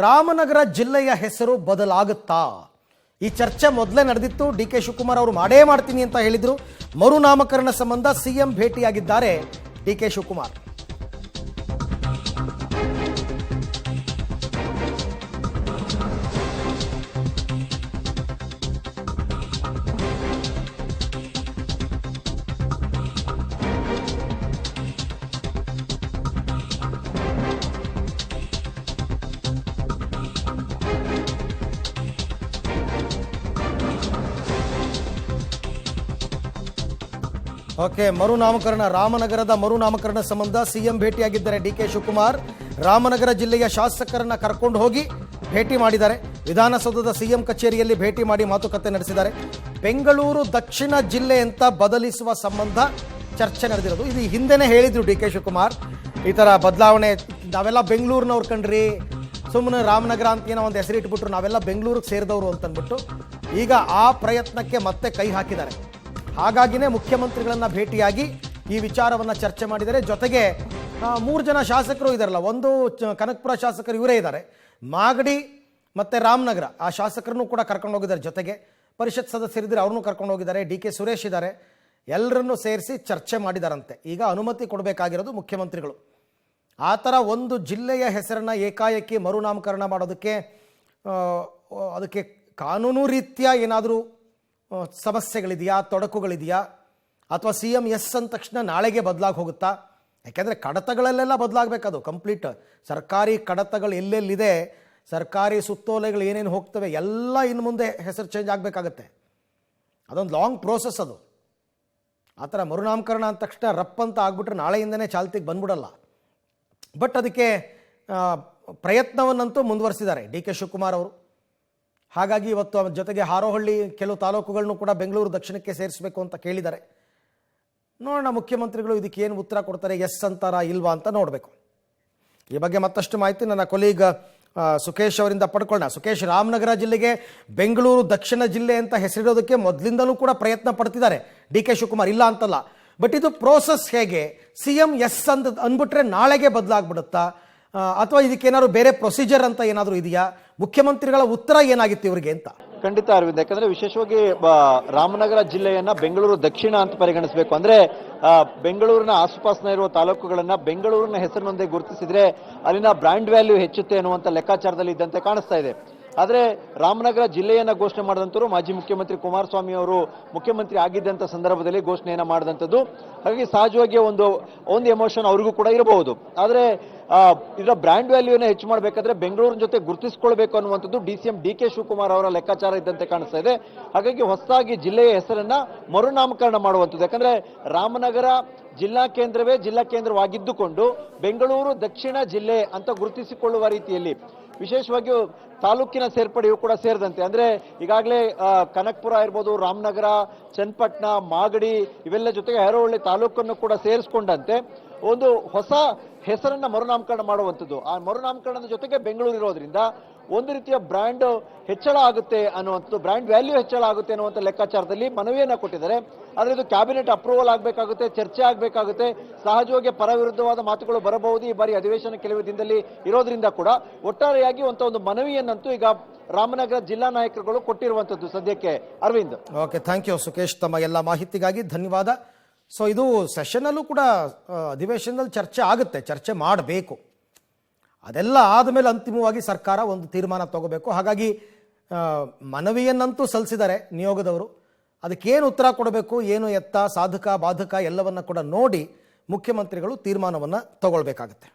ರಾಮನಗರ ಜಿಲ್ಲೆಯ ಹೆಸರು ಬದಲಾಗುತ್ತಾ? ಈ ಚರ್ಚೆ ಮೊದಲೇ ನಡೆದಿತ್ತು. ಡಿ.ಕೆ. ಶಿವಕುಮಾರ್ ಅವರು ಮಾಡೇ ಮಾಡ್ತೀನಿ ಅಂತ ಹೇಳಿದ್ರು. ಮರುನಾಮಕರಣ ಸಂಬಂಧ ಸಿಎಂ ಭೇಟಿಯಾಗಿದ್ದಾರೆ ಡಿ.ಕೆ. ಶಿವಕುಮಾರ್. ಓಕೆ, ರಾಮನಗರದ ಮರುನಾಮಕರಣ ಸಂಬಂಧ ಸಿಎಂ ಭೇಟಿಯಾಗಿದ್ದಾರೆ ಡಿ.ಕೆ. ಶಿವಕುಮಾರ್. ರಾಮನಗರ ಜಿಲ್ಲೆಯ ಶಾಸಕರನ್ನ ಕರ್ಕೊಂಡು ಹೋಗಿ ಭೇಟಿ ಮಾಡಿದ್ದಾರೆ. ವಿಧಾನಸೌಧದ ಸಿಎಂ ಕಚೇರಿಯಲ್ಲಿ ಭೇಟಿ ಮಾಡಿ ಮಾತುಕತೆ ನಡೆಸಿದ್ದಾರೆ. ಬೆಂಗಳೂರು ದಕ್ಷಿಣ ಜಿಲ್ಲೆ ಅಂತ ಬದಲಿಸುವ ಸಂಬಂಧ ಚರ್ಚೆ ನಡೆದಿರೋದು. ಇದು ಹಿಂದೆನೇ ಹೇಳಿದ್ರು ಡಿ.ಕೆ. ಶಿವಕುಮಾರ್, ಈ ಥರ ಬದಲಾವಣೆ, ನಾವೆಲ್ಲ ಬೆಂಗಳೂರಿನವ್ರು ಕಂಡ್ರಿ, ಸುಮ್ಮನೆ ರಾಮನಗರ ಅಂತ ಏನೋ ಒಂದು ಹೆಸರಿಟ್ಬಿಟ್ರು, ನಾವೆಲ್ಲ ಬೆಂಗಳೂರಿಗೆ ಸೇರಿದವರು ಅಂತಂದ್ಬಿಟ್ಟು ಈಗ ಆ ಪ್ರಯತ್ನಕ್ಕೆ ಮತ್ತೆ ಕೈ ಹಾಕಿದ್ದಾರೆ. ಹಾಗಾಗಿನೇ ಮುಖ್ಯಮಂತ್ರಿಗಳನ್ನ ಭೇಟಿಯಾಗಿ ಈ ವಿಚಾರವನ್ನು ಚರ್ಚೆ ಮಾಡಿದ್ದಾರೆ. ಜೊತೆಗೆ 3 ಜನ ಶಾಸಕರು ಇದಾರಲ್ಲ, ಒಂದು ಕನಕಪುರ ಶಾಸಕರು ಇವರೇ ಇದ್ದಾರೆ, ಮಾಗಡಿ ಮತ್ತು ರಾಮನಗರ ಆ ಶಾಸಕರನ್ನು ಕೂಡ ಕರ್ಕೊಂಡು ಹೋಗಿದ್ದಾರೆ. ಜೊತೆಗೆ ಪರಿಷತ್ ಸದಸ್ಯರಿದ್ದಾರೆ, ಅವ್ರನ್ನೂ ಕರ್ಕೊಂಡು ಹೋಗಿದ್ದಾರೆ. ಡಿ.ಕೆ. ಸುರೇಶ್ ಇದ್ದಾರೆ. ಎಲ್ಲರನ್ನೂ ಸೇರಿಸಿ ಚರ್ಚೆ ಮಾಡಿದಾರಂತೆ. ಈಗ ಅನುಮತಿ ಕೊಡಬೇಕಾಗಿರೋದು ಮುಖ್ಯಮಂತ್ರಿಗಳು. ಆ ಥರ ಒಂದು ಜಿಲ್ಲೆಯ ಹೆಸರನ್ನು ಏಕಾಏಕಿ ಮರುನಾಮಕರಣ ಮಾಡೋದಕ್ಕೆ ಅದಕ್ಕೆ ಕಾನೂನು ರೀತ್ಯ ಏನಾದರೂ ಸಮಸ್ಯೆಗಳಿದೆಯಾ, ತೊಡಕುಗಳಿದೆಯಾ, ಅಥವಾ ಸಿಎಂ ಎಸ್ ಅಂದ ತಕ್ಷಣ ನಾಳೆಗೆ ಬದಲಾಗಿ ಹೋಗುತ್ತಾ? ಯಾಕೆಂದರೆ ಕಡತಗಳಲ್ಲೆಲ್ಲ ಬದಲಾಗಬೇಕದು ಕಂಪ್ಲೀಟ್. ಸರ್ಕಾರಿ ಕಡತಗಳು ಎಲ್ಲೆಲ್ಲಿದೆ, ಸರ್ಕಾರಿ ಸುತ್ತೋಲೆಗಳು ಏನೇನು ಹೋಗ್ತವೆ ಎಲ್ಲ ಇನ್ನು ಮುಂದೆ ಹೆಸರು ಚೇಂಜ್ ಆಗಬೇಕಾಗತ್ತೆ. ಅದೊಂದು ಲಾಂಗ್ ಪ್ರೋಸೆಸ್ ಅದು. ಆ ಥರ ಮರುನಾಮಕರಣ ಅಂದ ತಕ್ಷಣ ರಪ್ ಅಂತ ಆಗ್ಬಿಟ್ರೆ ನಾಳೆಯಿಂದನೇ ಚಾಲ್ತಿಗೆ ಬಂದ್ಬಿಡಲ್ಲ. ಬಟ್ ಅದಕ್ಕೆ ಪ್ರಯತ್ನವನ್ನಂತೂ ಮುಂದುವರಿಸಿದ್ದಾರೆ ಡಿ.ಕೆ. ಶಿವಕುಮಾರ್ ಅವರು. ಹಾಗಾಗಿ ಇವತ್ತು ಜೊತೆಗೆ ಹಾರೋಹಳ್ಳಿ ಕೆಲವು ತಾಲೂಕುಗಳನ್ನು ಕೂಡ ಬೆಂಗಳೂರು ದಕ್ಷಿಣಕ್ಕೆ ಸೇರಿಸಬೇಕು ಅಂತ ಕೇಳಿದ್ದಾರೆ. ನೋಡೋಣ ಮುಖ್ಯಮಂತ್ರಿಗಳು ಇದಕ್ಕೆ ಏನು ಉತ್ತರ ಕೊಡ್ತಾರೆ, ಎಸ್ ಅಂತಾರ ಇಲ್ವಾ ಅಂತ ನೋಡಬೇಕು. ಈ ಬಗ್ಗೆ ಮತ್ತಷ್ಟು ಮಾಹಿತಿ ನನ್ನ ಕೊಲೀಗ್ ಸುಖೇಶ್ ಅವರಿಂದ ಪಡ್ಕೊಳ್ಳೋಣ. ಸುಖೇಶ್, ರಾಮನಗರ ಜಿಲ್ಲೆಗೆ ಬೆಂಗಳೂರು ದಕ್ಷಿಣ ಜಿಲ್ಲೆ ಅಂತ ಹೆಸರಿಡೋದಕ್ಕೆ ಮೊದಲಿಂದಲೂ ಕೂಡ ಪ್ರಯತ್ನ ಪಡ್ತಿದ್ದಾರೆ ಡಿ.ಕೆ. ಶಿವಕುಮಾರ್, ಇಲ್ಲ ಅಂತಲ್ಲ. ಬಟ್ ಇದು ಪ್ರೋಸೆಸ್ ಹೇಗೆ? ಸಿಎಂ ಎಸ್ ಅಂತ ಅಂದ್ಬಿಟ್ರೆ ನಾಳೆಗೆ ಬದಲಾಗ್ಬಿಡುತ್ತಾ, ಅಥವಾ ಇದಕ್ಕೇನಾದ್ರು ಬೇರೆ ಪ್ರೊಸೀಜರ್ ಅಂತ ಏನಾದರೂ ಇದೆಯಾ? ಮುಖ್ಯಮಂತ್ರಿಗಳ ಉತ್ತರ ಏನಾಗಿತ್ತು ಇವರಿಗೆ ಅಂತ? ಖಂಡಿತ ಅರವಿಂದ್, ಯಾಕಂದ್ರೆ ವಿಶೇಷವಾಗಿ ರಾಮನಗರ ಜಿಲ್ಲೆಯನ್ನ ಬೆಂಗಳೂರು ದಕ್ಷಿಣ ಅಂತ ಪರಿಗಣಿಸಬೇಕು. ಅಂದ್ರೆ ಬೆಂಗಳೂರಿನ ಆಸುಪಾಸಿನ ಇರುವ ತಾಲೂಕುಗಳನ್ನ ಬೆಂಗಳೂರಿನ ಹೆಸರಿನೊಂದೇ ಗುರುತಿಸಿದ್ರೆ ಅಲ್ಲಿನ ಬ್ರ್ಯಾಂಡ್ ವ್ಯಾಲ್ಯೂ ಹೆಚ್ಚುತ್ತೆ ಅನ್ನುವಂತ ಲೆಕ್ಕಾಚಾರದಲ್ಲಿ ಇದ್ದಂತೆ ಕಾಣಿಸ್ತಾ ಇದೆ. ಆದರೆ ರಾಮನಗರ ಜಿಲ್ಲೆಯನ್ನ ಘೋಷಣೆ ಮಾಡಿದಂತರು ಮಾಜಿ ಮುಖ್ಯಮಂತ್ರಿ ಕುಮಾರಸ್ವಾಮಿ ಅವರು ಮುಖ್ಯಮಂತ್ರಿ ಆಗಿದ್ದಂಥ ಸಂದರ್ಭದಲ್ಲಿ ಘೋಷಣೆಯನ್ನ ಮಾಡಿದಂಥದ್ದು. ಹಾಗಾಗಿ ಸಹಜವಾಗಿ ಒಂದು ಎಮೋಷನ್ ಅವ್ರಿಗೂ ಕೂಡ ಇರಬಹುದು. ಆದರೆ ಇದರ ಬ್ರ್ಯಾಂಡ್ ವ್ಯಾಲ್ಯೂನ ಹೆಚ್ಚು ಮಾಡಬೇಕಾದ್ರೆ ಬೆಂಗಳೂರಿನ ಜೊತೆ ಗುರುತಿಸಿಕೊಳ್ಬೇಕು ಅನ್ನುವಂಥದ್ದು ಡಿಸಿಎಂ ಡಿ.ಕೆ. ಶಿವಕುಮಾರ್ ಅವರ ಲೆಕ್ಕಾಚಾರ ಇದ್ದಂತೆ ಕಾಣಿಸ್ತಾ ಇದೆ. ಹಾಗಾಗಿ ಹೊಸದಾಗಿ ಜಿಲ್ಲೆಯ ಹೆಸರನ್ನ ಮರುನಾಮಕರಣ ಮಾಡುವಂಥದ್ದು. ಯಾಕಂದ್ರೆ ರಾಮನಗರ ಜಿಲ್ಲಾ ಕೇಂದ್ರವೇ ಜಿಲ್ಲಾ ಕೇಂದ್ರವಾಗಿದ್ದುಕೊಂಡು ಬೆಂಗಳೂರು ದಕ್ಷಿಣ ಜಿಲ್ಲೆ ಅಂತ ಗುರುತಿಸಿಕೊಳ್ಳುವ ರೀತಿಯಲ್ಲಿ ವಿಶೇಷವಾಗಿ ತಾಲೂಕಿನ ಸೇರ್ಪಡೆಯೂ ಕೂಡ ಸೇರಿದಂತೆ, ಅಂದ್ರೆ ಈಗಾಗಲೇ ಕನಕಪುರ ಇರ್ಬೋದು, ರಾಮನಗರ, ಚನ್ನಪಟ್ಟಣ, ಮಾಗಡಿ ಇವೆಲ್ಲ ಜೊತೆಗೆ ಹಾರೋಹಳ್ಳಿ ತಾಲೂಕನ್ನು ಕೂಡ ಸೇರಿಸಿಕೊಂಡಂತೆ ಒಂದು ಹೊಸ ಹೆಸರನ್ನ ಮರುನಾಮಕರಣ ಮಾಡುವಂಥದ್ದು. ಆ ಮರುನಾಮಕರಣದ ಜೊತೆಗೆ ಬೆಂಗಳೂರು ಇರೋದ್ರಿಂದ ಒಂದು ರೀತಿಯ ಬ್ರ್ಯಾಂಡ್ ಹೆಚ್ಚಳ ಆಗುತ್ತೆ ಅನ್ನುವಂಥದ್ದು, ಬ್ರ್ಯಾಂಡ್ ವ್ಯಾಲ್ಯೂ ಹೆಚ್ಚಳ ಆಗುತ್ತೆ ಅನ್ನುವಂಥ ಲೆಕ್ಕಾಚಾರದಲ್ಲಿ ಮನವಿಯನ್ನ ಕೊಟ್ಟಿದ್ದಾರೆ. ಆದರೆ ಇದು ಕ್ಯಾಬಿನೆಟ್ ಅಪ್ರೂವಲ್ ಆಗಬೇಕಾಗುತ್ತೆ, ಚರ್ಚೆ ಆಗಬೇಕಾಗುತ್ತೆ. ಸಹಜವಾಗಿ ಪರ ವಿರುದ್ಧವಾದ ಮಾತುಗಳು ಬರಬಹುದು. ಈ ಬಾರಿ ಅಧಿವೇಶನ ಕೆಲವು ದಿನದಲ್ಲಿ ಇರೋದ್ರಿಂದ ಕೂಡ ಒಟ್ಟಾರೆಯಾಗಿ ಒಂದು ಮನವಿಯನ್ನಂತೂ ಈಗ ರಾಮನಗರ ಜಿಲ್ಲಾ ನಾಯಕರುಗಳು ಕೊಟ್ಟಿರುವಂಥದ್ದು ಸದ್ಯಕ್ಕೆ. Aravind, okay, thank you Sukhesh, ತಮ್ಮ ಎಲ್ಲ ಮಾಹಿತಿಗಾಗಿ ಧನ್ಯವಾದ. ಸೊ ಇದು ಸೆಷನಲ್ಲೂ ಕೂಡ ಅಧಿವೇಶನದಲ್ಲಿ ಚರ್ಚೆ ಆಗುತ್ತೆ, ಚರ್ಚೆ ಮಾಡಬೇಕು. ಅದೆಲ್ಲ ಆದಮೇಲೆ ಅಂತಿಮವಾಗಿ ಸರ್ಕಾರ ಒಂದು ತೀರ್ಮಾನ ತಗೋಬೇಕು. ಹಾಗಾಗಿ ಮನವಿಯನ್ನಂತೂ ಸಲ್ಲಿಸಿದ್ದಾರೆ ನಿಯೋಗದವರು. ಅದಕ್ಕೇನು ಉತ್ತರ ಕೊಡಬೇಕು, ಏನು ಎತ್ತ, ಸಾಧಕ ಬಾಧಕ ಎಲ್ಲವನ್ನ ಕೂಡ ನೋಡಿ ಮುಖ್ಯಮಂತ್ರಿಗಳು ತೀರ್ಮಾನವನ್ನು ತಗೊಳ್ಬೇಕಾಗತ್ತೆ.